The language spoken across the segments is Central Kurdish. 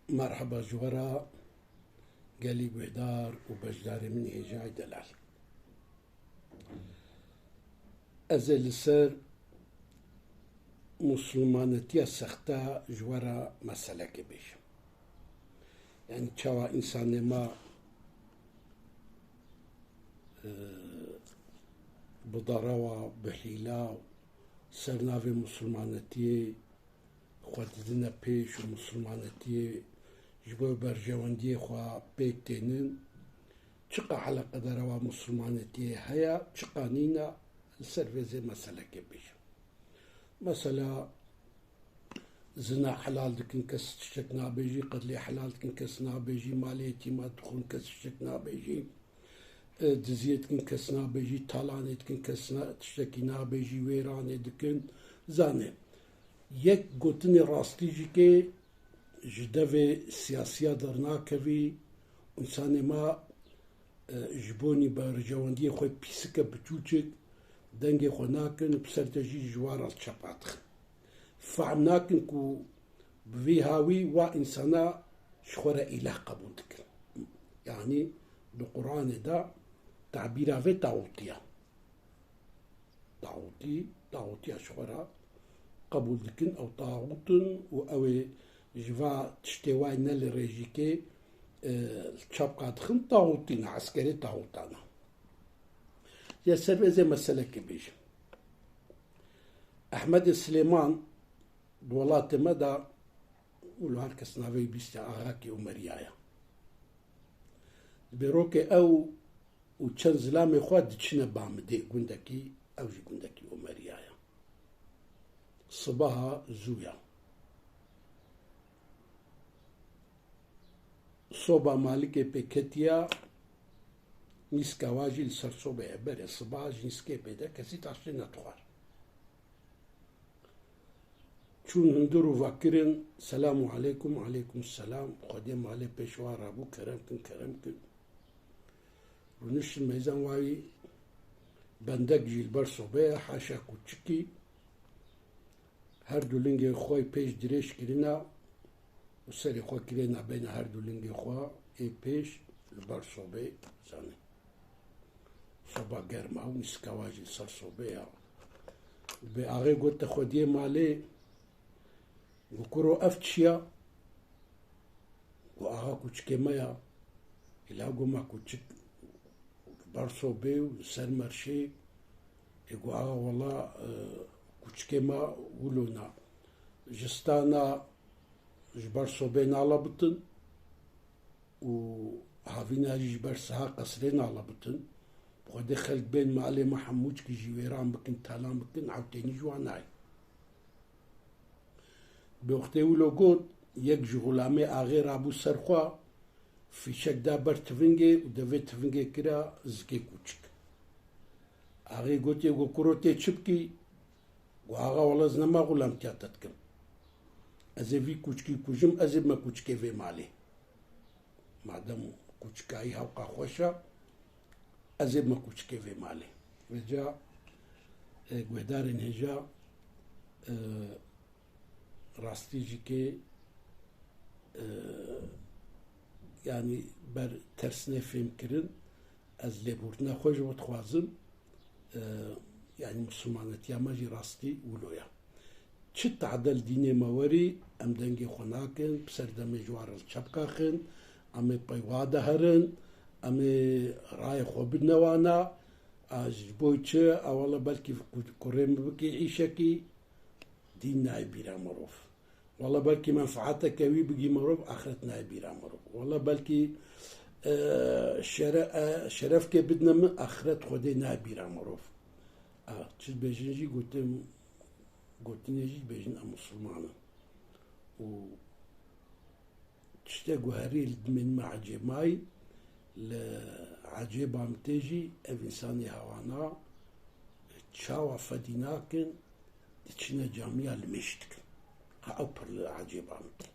مرحبا جوارا قالي بهدار وبجداري من هجاي دلال أزل سر مسلمانتي سختا جوارا مسألة كبير يعني تشاوى إنسان ما بضراوة بحيلة سرنافي مسلمانتي خواردنا بيش ومسلمانتي جبو برجواندي خوا بيكتينن تشقى على قدروا مسلمانتي هيا تشقانينا السرفيزي مسألة كبير مسألة زنا حلال دكن كس تشتكنا بيجي قتلي حلال دكن كسنا بيجي ماليتي ما تخون كس تشتكنا بيجي دزيت كن كسنا بيجي طالاني دكن كسنا تشتكينا بيجي ويراني دكن زاني يك قوتني راستيجي كي جدوي سياسية درناكوي انسان ما جبوني برجواندي خوي بيسكا بتوچك دنگي خو ناكن بسرتجي جوار الشباتخ فعمناكن كو بفي هاوي وإنسانا شخورة إله قبولك يعني بالقرآن دا تعبيرها في طاوتيا طاوتيا شخورة قبول دكن أو طاوتن وأوي جفا تشتواي نال ريجيكي الشبقة دخن طاوتين عسكري طاوتانا يا سربي زي مسألة كبير أحمد السليمان بولات مدى ولو هالكس نافي بيستا أغاكي ومريايا بيروكي أو وچن زلامي خواد دچنا بامدي قندكي أو جي قندكي ومريايا صباها زويا صوبا مالكي بكتيا نيسكا واجي لسر صوبا عبارة صباها جنسكي بيدا كسي تاشتي نتخوار چون هندرو فاكرين سلام عليكم وعليكم السلام قديم علي بيشوار ابو كرمكن ونش الميزان واي بندق جيل صوبيا حاشا كوتشكي هر دو لنگي خوي بيش دريش كرينا وسري خو كرينا بين هر دو لنگي خو اي بيش البر صوبي زاني صوبا گرما ونسكواجي سر صوبيا بأغي قلت خوديه مالي وكرو أفتشيا وآغا كوچكي مايا إلاغو ما كوچك بارسو بيو سر مرشي إيقو آغا والله كوچكي ما ولونا جستانا جبارسو بين على بطن وهافينا جبار سها قصرين على بطن وخدي خلق بين معلي محمود كي جيويران بكن تالان بكن عاوتيني جواناي بوقتی ولو قد یک جغلامه آغیر ابو سرخوا فیشک دا بر تفنگه و دوی تفنگه کرا زکی کوچک آغی گوتی گو کروتی چپکی و آغا والا زنما غلام تیاتت کم از وی کوچکی کوچم از ما کوچکی وی مالی مادم کوچکایی حوقا خوشا از ما کوچکی وی مالی وجا گوهدارن هجا راستيجي كي يعني بر ترسنة فهم كرن از لبورتنا خوش وتخوازم يعني مسلمانت يا ماجي راستي ولويا چت عدل ديني موري ام دنگي خناكن بسردم جوار الشبكاخن ام بيواده هرن ام راي خوب نوانا از بوچه اولا بلكي كوريم بكي عيشكي دين نايبيرا مروف والله بلكي منفعتك وي بقي مروف اخرت نايبيرا مروف والله بلكي شرفك بدنا من اخرت خدي نايبيرا مروف تشد بيجنجي قلت نجي بيجن مسلمانا و تشتاقو هري من معجب ماي لعجيب عم تيجي اف انساني هوانا تشاوى فديناكن تشنا جامعة المشتك أوبر عجيب عمتي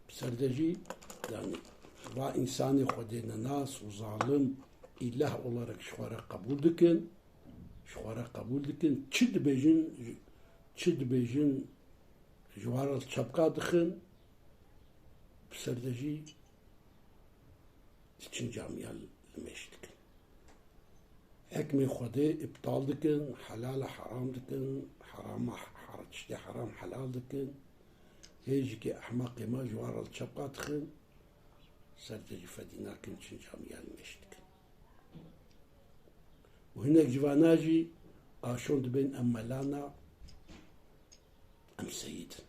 بسردجي يعني را إنساني خدينا ناس وظالم إله أولارك شخورة قبول دكن تشد بيجن جوار الشبكة دخن سەردەژی چین جامیا لمێش دکن حکمی خودێ ئیبتاڵ دکن حەلالە حەرام دکن حەرامە شتێ حەرام حەلال دکن هێژێکی ئەحمەقی ما ژوارە لە چەپقا دخن سەردەژی فەدی ناکەن چین جامیا لمێش دکن و هینێک جواناژی ئاشۆن دەبێن ئەم مەلانە ئەم سەیدن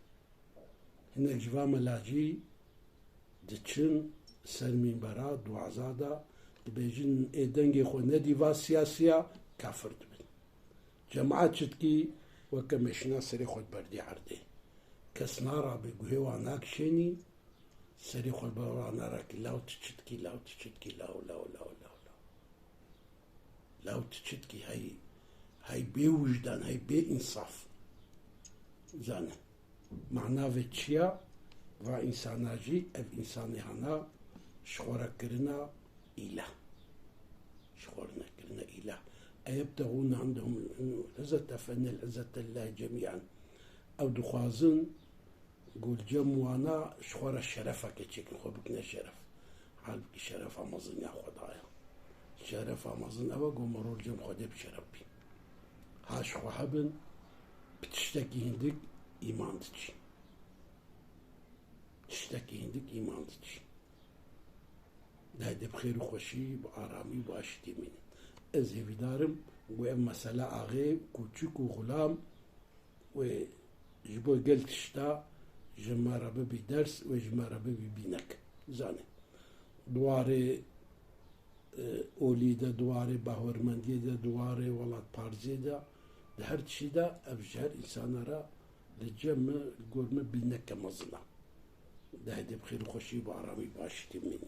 هینێک جوان مەلاجی دچن سەر مینبەرا دوعزادا دەبێژن ئێ دەنگی خۆ نەدیڤا سیاسیە کافر دەبن جەماعەت چتکی وەکە مێشنا سەری خۆت بەردی عەردێ کەس ناڕابێ گوهێ وا ناکشێنی سەری خۆت بەڕا ناڕاکی لاو تچتکی لاو تچتکی لاو لاو تچتکی هەی بێ وجدان هەی بێ ئینساف زانە معناوێ چییە وا ئینساناژی ئەڤ ئینسانی هەنا شخۆرەکردنە ئیلە شخۆرنەکردنە ئیلە ئەیەبتەغون عندهم العزة فإن العزة لله جميعا ئەو دخوازن گولجەم وانە شخۆرە شەرەفەکە چێکن خۆ بکنە شەرەف حال بکی شەرەفە مەزن یا خۆدایە شەرەفە مەزن ئەوە گۆمەڕۆ جەم خۆدێ بشەرەف بی هاش خۆ هەبن تشتێکی هندێک ئیمان دچی تشتێکی هندێک ئیمان دچی دایدە بخێر و خۆشی بە ئارامی بۆ ئاشتی مینن ئەز هێویدارم بۆ ئەم مەسەلە ئاغێ کوچک و غولام و ji bo gel tişta ji me re bibî ders û ji me re bibî bînek zanê dwarê olî de dwarê bawermendiyê de dwarê welatparziyê de di her tişî de ev ji her însana re li cem me gor me bîneke mezin e dihedê bi xêr û xweşî bi aramî bi aşîtî mînin